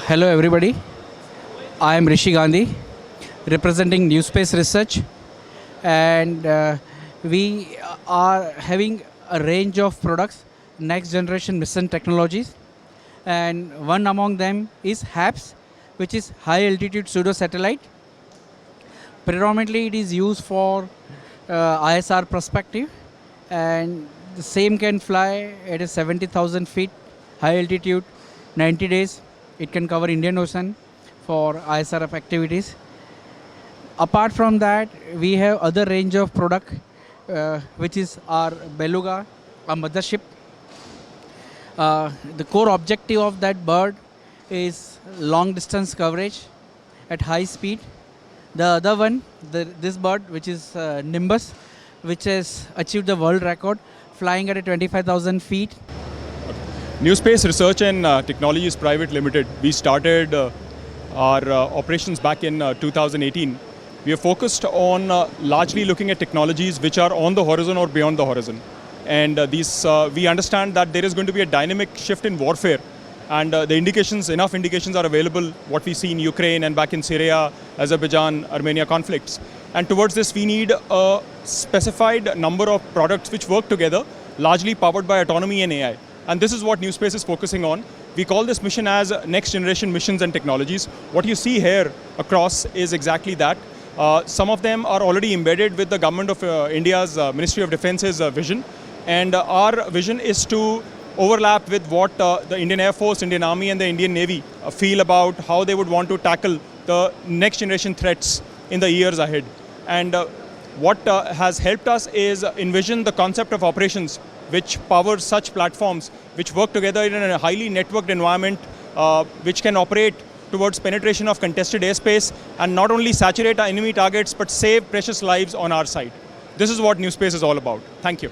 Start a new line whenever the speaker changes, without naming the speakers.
Hello everybody, I am Rishi Gandhi representing Newspace Research, and we are having a range of products, next generation mission technologies, and one among them is HAPS, which is high altitude pseudo satellite. Predominantly it is used for ISR perspective, and the same can fly at a 70,000 feet high altitude, 90 days. It can cover Indian Ocean for ISRF activities. Apart from that, we have other range of product, which is our Beluga, a mothership. The core objective of that bird is long distance coverage at high speed. The other one, this bird, which is Nimbus, which has achieved the world record, flying at a 25,000 feet.
Newspace Research and Technologies Private Limited. We started our operations back in 2018. We are focused on largely looking at technologies which are on the horizon or beyond the horizon. And we understand that there is going to be a dynamic shift in warfare. And enough indications are available, what we see in Ukraine and back in Syria, Azerbaijan, Armenia conflicts. And towards this, we need a specified number of products which work together, largely powered by autonomy and AI. And this is what Newspace is focusing on. We call this mission as next generation missions and technologies. What you see here across is exactly that. Some of them are already embedded with the government of India's Ministry of Defense's vision. And our vision is to overlap with what the Indian Air Force, Indian Army and the Indian Navy feel about how they would want to tackle the next generation threats in the years ahead. And what has helped us is envision the concept of operations which powers such platforms which work together in a highly networked environment, which can operate towards penetration of contested airspace and not only saturate our enemy targets but save precious lives on our side. This is what Newspace is all about. Thank you.